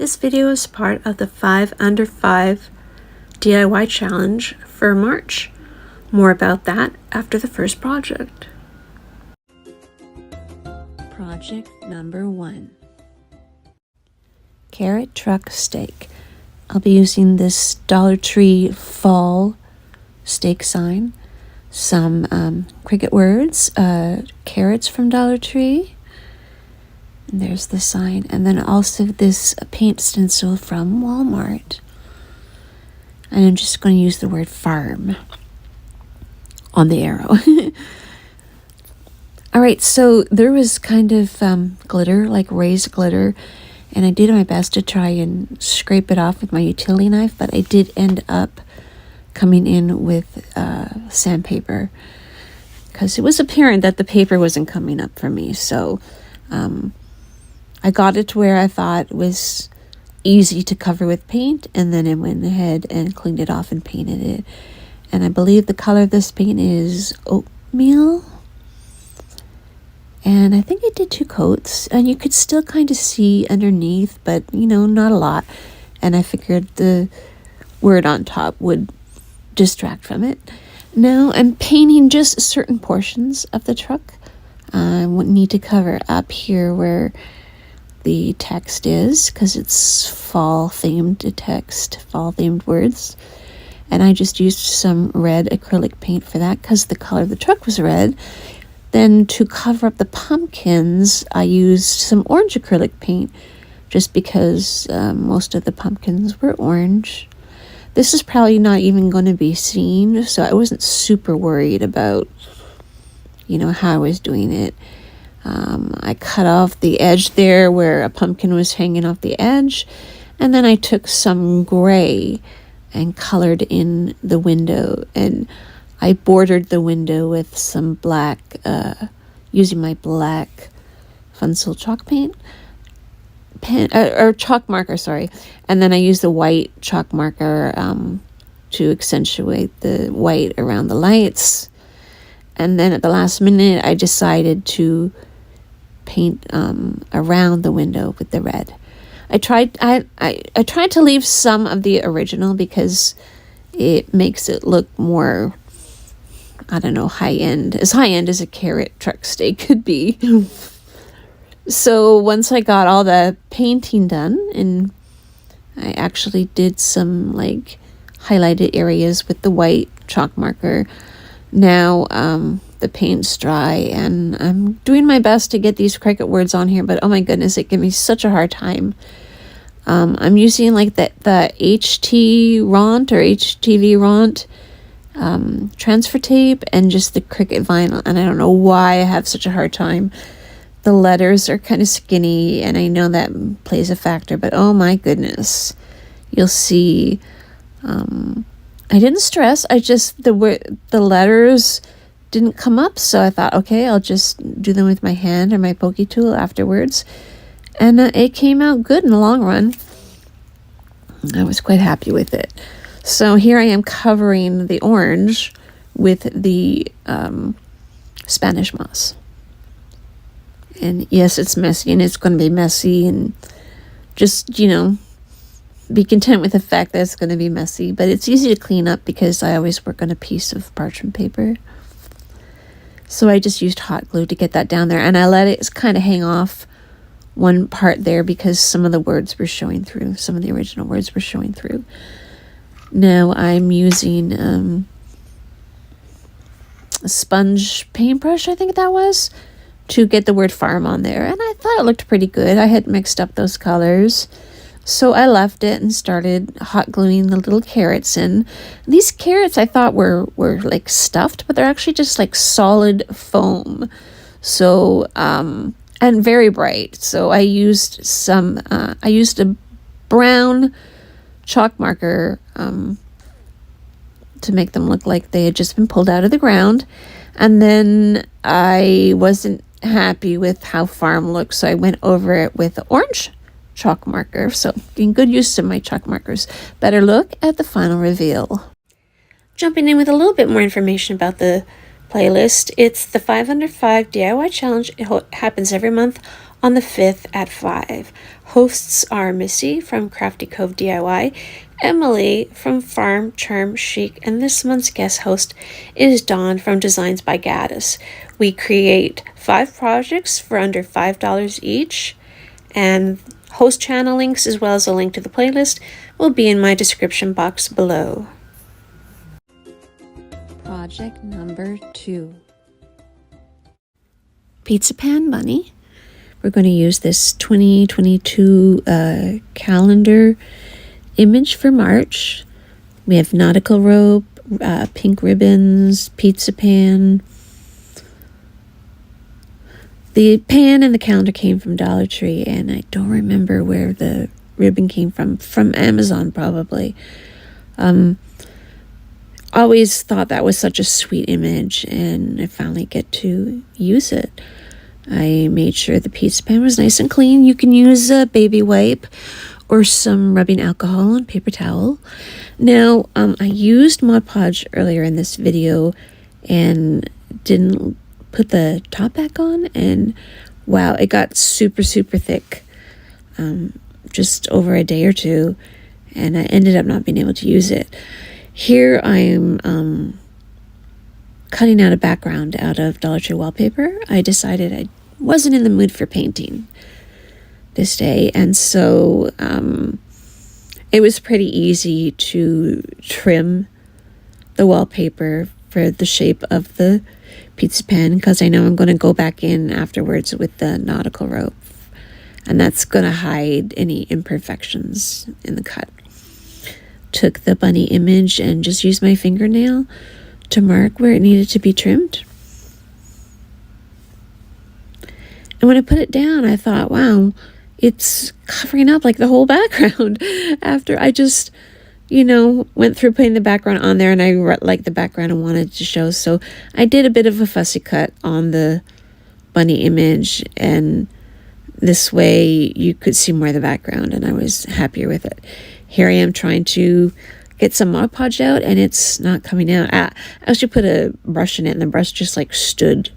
This video is part of the 5 Under 5 DIY challenge for March. More about that after the first project. Project number 1. Carrot truck steak. I'll be using this Dollar Tree fall steak sign, some cricket words, carrots from Dollar Tree, and there's the sign, and then also this paint stencil from Walmart. And I'm just going to use the word farm on the arrow. All right, so there was kind of glitter, like raised glitter, and I did my best to try and scrape it off with my utility knife, but I did end up coming in with sandpaper because it was apparent that the paper wasn't coming up for me. So I got it to where I thought it was easy to cover with paint, and then I went ahead and cleaned it off and painted it. And I believe the color of this paint is oatmeal. And I think I did 2 coats, and you could still kind of see underneath, but you know, not a lot. And I figured the word on top would distract from it. Now I'm painting just certain portions of the truck. I wouldn't need to cover up here where the text is, because it's fall themed text, fall themed words. And I just used some red acrylic paint for that because the color of the truck was red. Then to cover up the pumpkins, I used some orange acrylic paint just because most of the pumpkins were orange. This is probably not even going to be seen, so I wasn't super worried about, you know, how I was doing it. I cut off the edge there where a pumpkin was hanging off the edge, and then I took some gray and colored in the window, and I bordered the window with some black, using my black Funsil chalk paint, or chalk marker, sorry. And then I used the white chalk marker to accentuate the white around the lights. And then at the last minute, I decided to paint around the window with the red. I tried to leave some of the original because it makes it look more, I don't know, high-end. As high-end as a carrot truck steak could be. So once I got all the painting done, and I actually did some like highlighted areas with the white chalk marker, now the paint's dry, and I'm doing my best to get these cricket words on here, but oh my goodness, it gave me such a hard time. I'm using like the HT Ront or HTV Ront transfer tape and just the cricket vinyl, and I don't know why I have such a hard time. The letters are kind of skinny, and I know that plays a factor, but oh my goodness, you'll see. I didn't stress. I just, the letters didn't come up, so I thought, okay, I'll just do them with my hand or my pokey tool afterwards. And it came out good in the long run. I was quite happy with it. So here I am covering the orange with the Spanish moss. And yes, it's messy, and it's going to be messy, and just, you know, be content with the fact that it's going to be messy. But it's easy to clean up because I always work on a piece of parchment paper. So I just used hot glue to get that down there, and I let it kind of hang off one part there because some of the words were showing through. Some of the original words were showing through. Now I'm using a sponge paintbrush, I think that was, to get the word farm on there, and I thought it looked pretty good. I had mixed up those colors, so I left it and started hot gluing the little carrots in. These carrots I thought were like stuffed, but they're actually just like solid foam. So and very bright. So I used a brown chalk marker to make them look like they had just been pulled out of the ground. And then I wasn't happy with how farm looked, so I went over it with the orange chalk marker. So getting good use of my chalk markers. Better look at the final reveal. Jumping in with a little bit more information about the playlist. It's the 5 Under 5 DIY challenge. It happens every month on the 5th at 5. Hosts are Missy from Crafty Cove DIY, Emily from Farm Charm Chic, and this month's guest host is Dawn from Designs by Gaddis. We create 5 projects for under $5 each, and host channel links as well as a link to the playlist will be in my description box below. Project number 2. Pizza Pan Bunny. We're going to use this 2022 calendar image for March. We have nautical rope, pink ribbons, pizza pan. The pan and the calendar came from Dollar Tree, and I don't remember where the ribbon came from Amazon probably. Always thought that was such a sweet image, and I finally get to use it. I made sure the pizza pan was nice and clean. You can use a baby wipe or some rubbing alcohol on paper towel. Now, I used Mod Podge earlier in this video and didn't put the top back on, and wow, it got super thick just over a day or two, and I ended up not being able to use it. Here I'm cutting out a background out of Dollar Tree wallpaper. I decided I wasn't in the mood for painting this day, and so it was pretty easy to trim the wallpaper for the shape of the pizza pan, because I know I'm going to go back in afterwards with the nautical rope, and that's going to hide any imperfections in the cut. Took the bunny image and just used my fingernail to mark where it needed to be trimmed. And when I put it down, I thought, wow, it's covering up like the whole background. After I just, went through putting the background on there, and I liked the background and wanted to show. So I did a bit of a fussy cut on the bunny image, and this way you could see more of the background, and I was happier with it. Here I am trying to get some Mod Podge out, and it's not coming out. I actually put a brush in it, and the brush just stood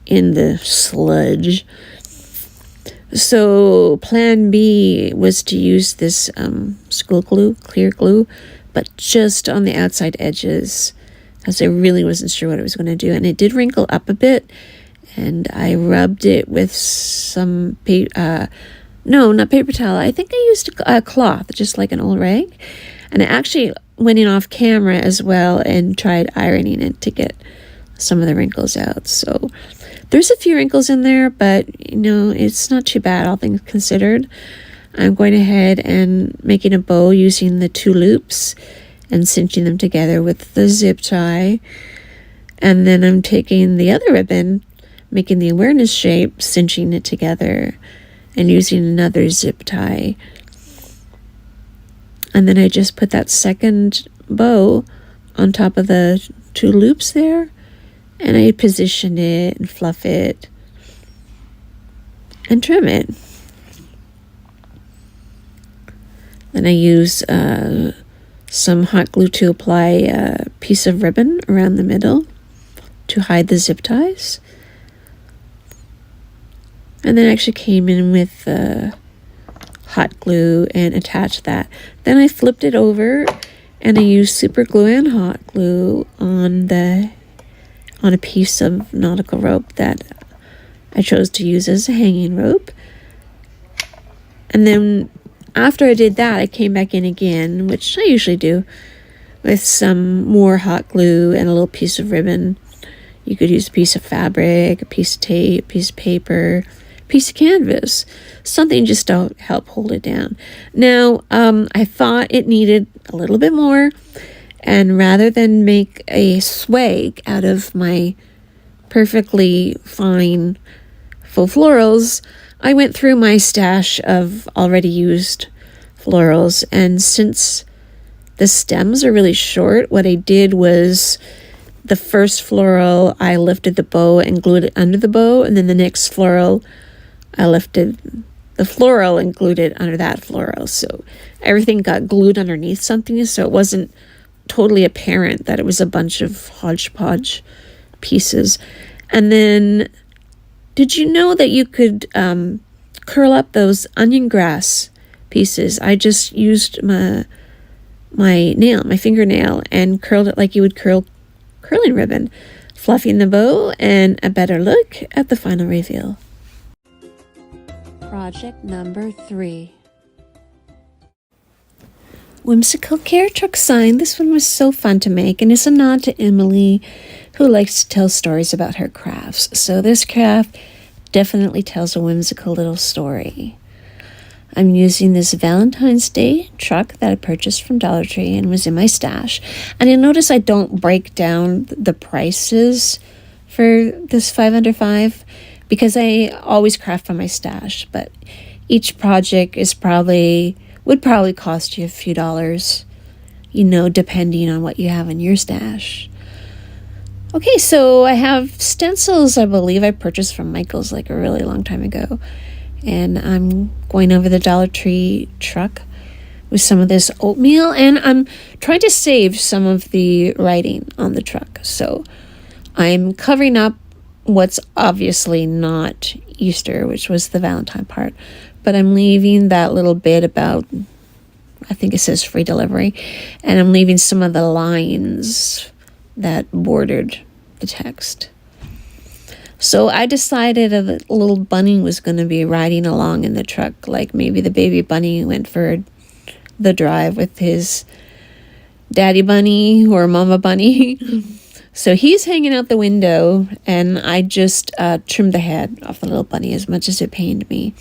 in the sludge. So plan B was to use this school glue, clear glue, but just on the outside edges, because I really wasn't sure what I was going to do. And it did wrinkle up a bit, and I rubbed it with some no, not paper towel. I think I used a cloth, just like an old rag. And I actually went in off camera as well and tried ironing it to get some of the wrinkles out. So there's a few wrinkles in there, but it's not too bad, all things considered. I'm going ahead and making a bow using the 2 loops and cinching them together with the zip tie. And then I'm taking the other ribbon, making the awareness shape, cinching it together, and using another zip tie. And then I just put that second bow on top of the 2 loops there, and I position it and fluff it and trim it. Then I use some hot glue to apply a piece of ribbon around the middle to hide the zip ties. And then I actually came in with hot glue and attached that. Then I flipped it over, and I used super glue and hot glue on a piece of nautical rope that I chose to use as a hanging rope. And then after I did that, I came back in again, which I usually do, with some more hot glue and a little piece of ribbon. You could use a piece of fabric, a piece of tape, a piece of paper, piece of canvas, something just to help hold it down. Now, I thought it needed a little bit more, and rather than make a swag out of my perfectly fine faux florals, I went through my stash of already used florals, and since the stems are really short, what I did was the first floral, I lifted the bow and glued it under the bow, and then the next floral, I lifted the floral and glued it under that floral. So everything got glued underneath something, so it wasn't totally apparent that it was a bunch of hodgepodge pieces. And then, did you know that you could curl up those onion grass pieces. I just used my fingernail, and curled it like you would curl curling ribbon, fluffing the bow, and a better look at the final reveal. Project number 3. Whimsical carrot truck sign. This one was so fun to make, and it's a nod to Emily, who likes to tell stories about her crafts. So this craft definitely tells a whimsical little story. I'm using this Valentine's Day truck that I purchased from Dollar Tree and was in my stash. And you'll notice I don't break down the prices for this 5 under 5 because I always craft from my stash. But each project would probably cost you a few dollars, depending on what you have in your stash. Okay, so I have stencils I believe I purchased from Michael's like a really long time ago. And I'm going over the Dollar Tree truck with some of this oatmeal, and I'm trying to save some of the writing on the truck. So I'm covering up what's obviously not Easter, which was the Valentine part, but I'm leaving that little bit about, I think it says free delivery, and I'm leaving some of the lines that bordered the text. So I decided a little bunny was going to be riding along in the truck, like maybe the baby bunny went for the drive with his daddy bunny or mama bunny. So he's hanging out the window, and I just trimmed the head off the little bunny as much as it pained me.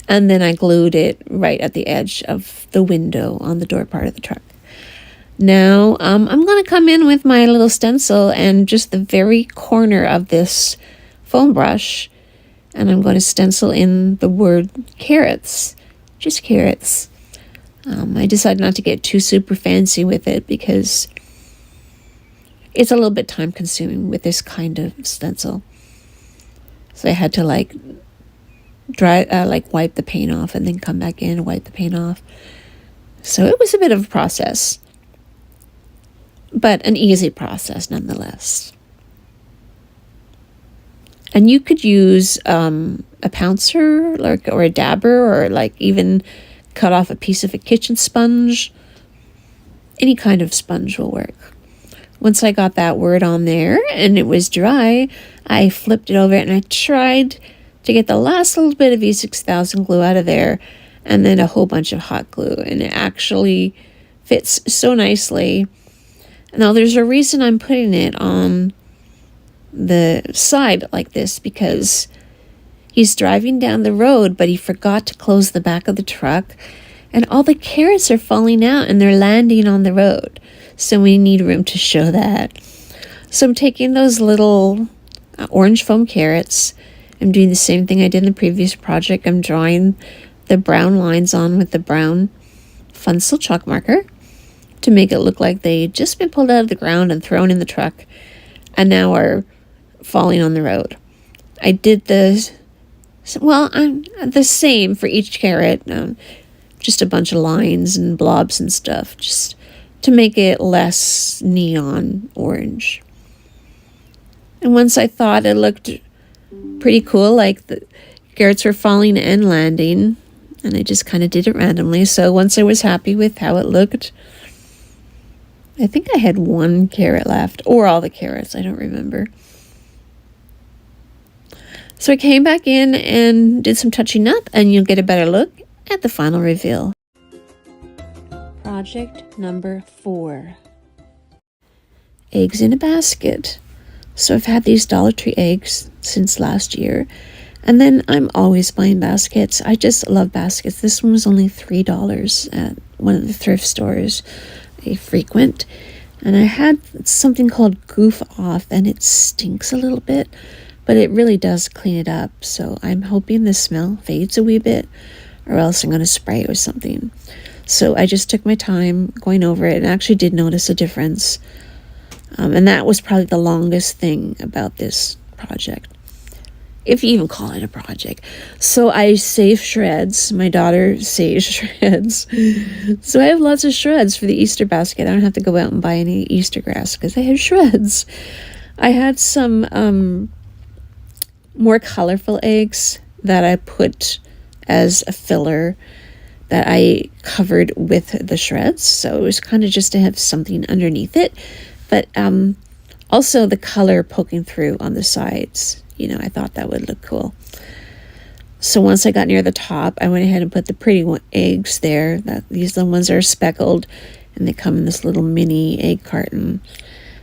And then I glued it right at the edge of the window on the door part of the truck. Now, I'm going to come in with my little stencil and just the very corner of this foam brush, and I'm going to stencil in the word carrots, just carrots. I decided not to get too super fancy with it because it's a little bit time consuming with this kind of stencil. So I had to wipe the paint off and then come back in and wipe the paint off. So it was a bit of a process, but an easy process nonetheless. And you could use a pouncer or a dabber, or even cut off a piece of a kitchen sponge. Any kind of sponge will work. Once I got that word on there and it was dry, I flipped it over and I tried to get the last little bit of E6000 glue out of there, and then a whole bunch of hot glue, and it actually fits so nicely. Now, there's a reason I'm putting it on the side like this, because he's driving down the road, but he forgot to close the back of the truck, and all the carrots are falling out and they're landing on the road. So we need room to show that. So I'm taking those little orange foam carrots. I'm doing the same thing I did in the previous project. I'm drawing the brown lines on with the brown Fun Still chalk marker to make it look like they'd just been pulled out of the ground and thrown in the truck and now are falling on the road. I did the same for each carrot, just a bunch of lines and blobs and stuff, just to make it less neon orange. And once I thought it looked pretty cool, like the carrots were falling and landing, and I just kind of did it randomly. So once I was happy with how it looked, I think I had one carrot left, or all the carrots, I don't remember. So I came back in and did some touching up, and you'll get a better look at the final reveal. Project number 4. Eggs in a basket. So I've had these Dollar Tree eggs since last year, and then I'm always buying baskets. I just love baskets. This one was only $3 at one of the thrift stores I frequent, and I had something called Goof Off, and it stinks a little bit, but it really does clean it up. So I'm hoping the smell fades a wee bit, or else I'm going to spray it with something. So I just took my time going over it and actually did notice a difference. And that was probably the longest thing about this project, if you even call it a project. So I save shreds. My daughter saves shreds. So I have lots of shreds for the Easter basket. I don't have to go out and buy any Easter grass because I have shreds. I had some more colorful eggs that I put as a filler that I covered with the shreds. So it was kind of just to have something underneath it. But also the color poking through on the sides. I thought that would look cool. So once I got near the top, I went ahead and put the pretty eggs there. These are the ones that are speckled, and they come in this little mini egg carton.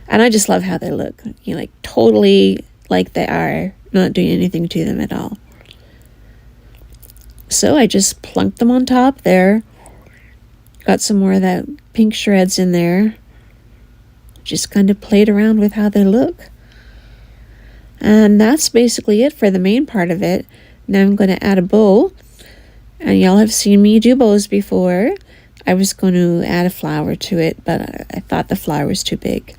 And I just love how they look. Like totally like they are, not doing anything to them at all. So I just plunked them on top there. Got some more of that pink shreds in there. Just kind of played around with how they look. And that's basically it for the main part of it. Now I'm going to add a bow. And y'all have seen me do bows before. I was going to add a flower to it, but I thought the flower was too big.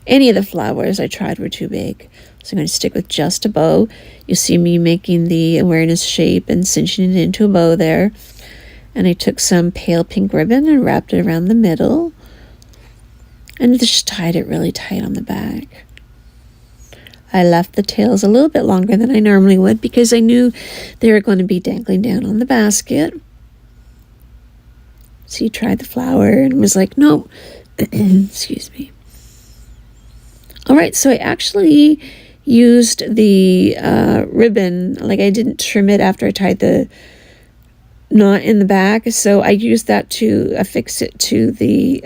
Any of the flowers I tried were too big. So I'm going to stick with just a bow. You'll see me making the awareness shape and cinching it into a bow there. And I took some pale pink ribbon and wrapped it around the middle. And just tied it really tight on the back. I left the tails a little bit longer than I normally would because I knew they were going to be dangling down on the basket. So he tried the flower and was like, no. Excuse me. All right, so I actually used the ribbon. Like, I didn't trim it after I tied the knot in the back. So I used that to affix it to the...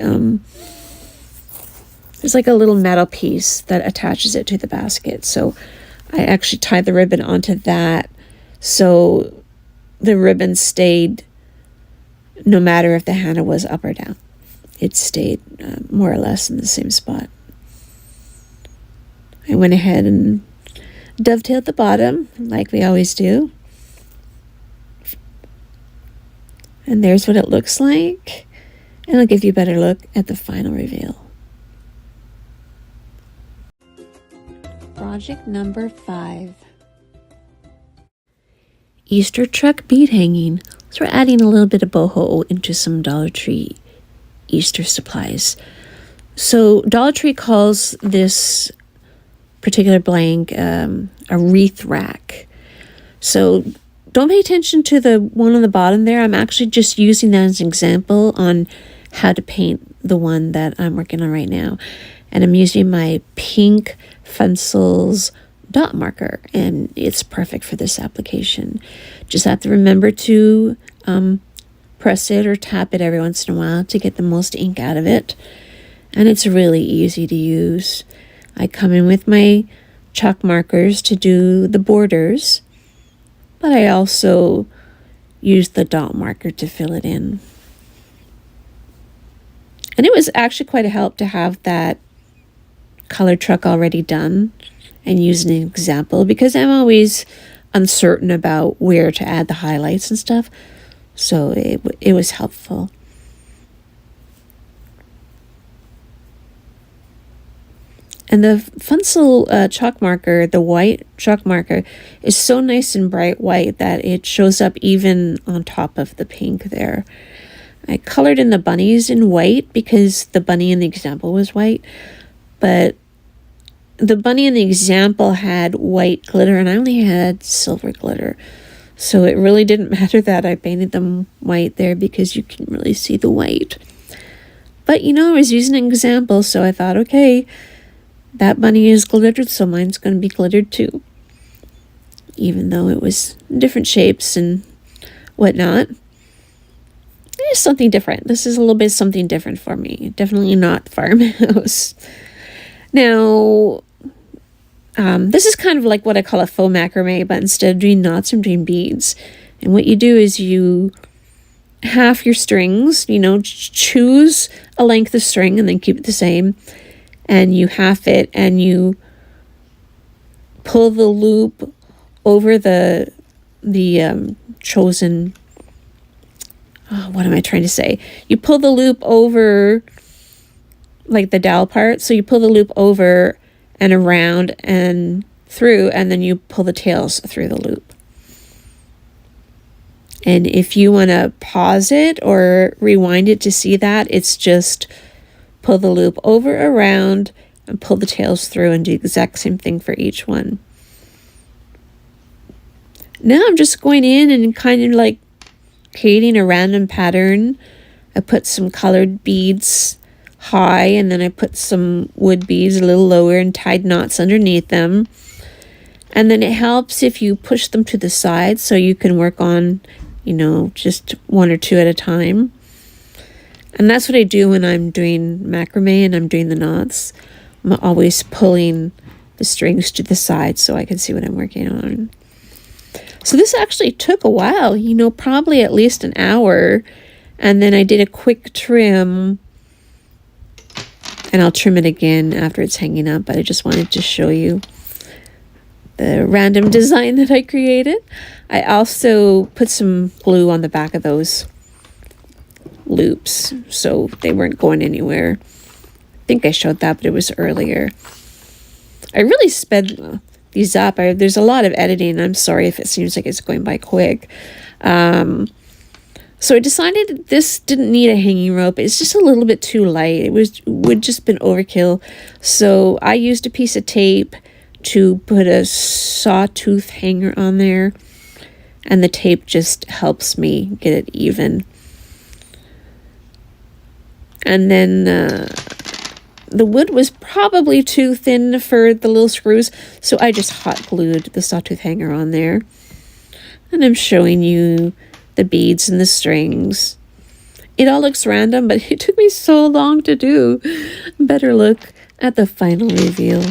there's like a little metal piece that attaches it to the basket. So I actually tied the ribbon onto that. So the ribbon stayed no matter if the handle was up or down. It stayed more or less in the same spot. I went ahead and dovetailed the bottom like we always do. And there's what it looks like. And I'll give you a better look at the final reveal. Project number 5. Easter truck bead hanging. So we're adding a little bit of boho into some Dollar Tree Easter supplies. So Dollar Tree calls this particular blank a wreath rack. So don't pay attention to the one on the bottom there. I'm actually just using that as an example on how to paint the one that I'm working on right now. And I'm using my pink Funsel's dot marker, and it's perfect for this application. Just have to remember to press it or tap it every once in a while to get the most ink out of it. And it's really easy to use. I come in with my chalk markers to do the borders, but I also use the dot marker to fill it in. And it was actually quite a help to have that color truck already done and use an example, because I'm always uncertain about where to add the highlights and stuff. So it was helpful. And the Funsel chalk marker, the white chalk marker, is so nice and bright white that it shows up even on top of the pink there. I colored in the bunnies in white because the bunny in the example was white, but the bunny in the example had white glitter and I only had silver glitter. So it really didn't matter that I painted them white there because you can really see the white. But I was using an example, so I thought, okay, that bunny is glittered, so mine's going to be glittered too. Even though it was different shapes and whatnot. It's something different. This is a little bit something different for me. Definitely not farmhouse. Now, this is kind of like what I call a faux macrame, but instead of doing knots, I'm doing beads. And what you do is you half your strings, choose a length of string and then keep it the same. And you half it and you pull the loop over the chosen, what am I trying to say? You pull the loop over like the dowel part. So you pull the loop over and around and through, and then you pull the tails through the loop. And if you want to pause it or rewind it to see that, it's just pull the loop over, around, and pull the tails through and do the exact same thing for each one. Now I'm just going in and kind of like creating a random pattern. I put some colored beads high, and then I put some wood beads a little lower and tied knots underneath them. And then it helps if you push them to the side so you can work on, you know, just one or two at a time. And that's what I do when I'm doing macrame and I'm doing the knots. I'm always pulling the strings to the side so I can see what I'm working on. So this actually took a while, you know, probably at least an hour. And then I did a quick trim, and I'll trim it again after it's hanging up, but I just wanted to show you the random design that I created. I also put some glue on the back of those loops so they weren't going anywhere. I think I showed that, but it was earlier. I really sped these up. There's a lot of editing. I'm sorry if it seems like it's going by quick. So I decided this didn't need a hanging rope. It's just a little bit too light. It would just been overkill. So I used a piece of tape to put a sawtooth hanger on there, and the tape just helps me get it even. And then the wood was probably too thin for the little screws, so I just hot glued the sawtooth hanger on there. And I'm showing you the beads and the strings. It all looks random, but it took me so long to do. Better look at the final reveal.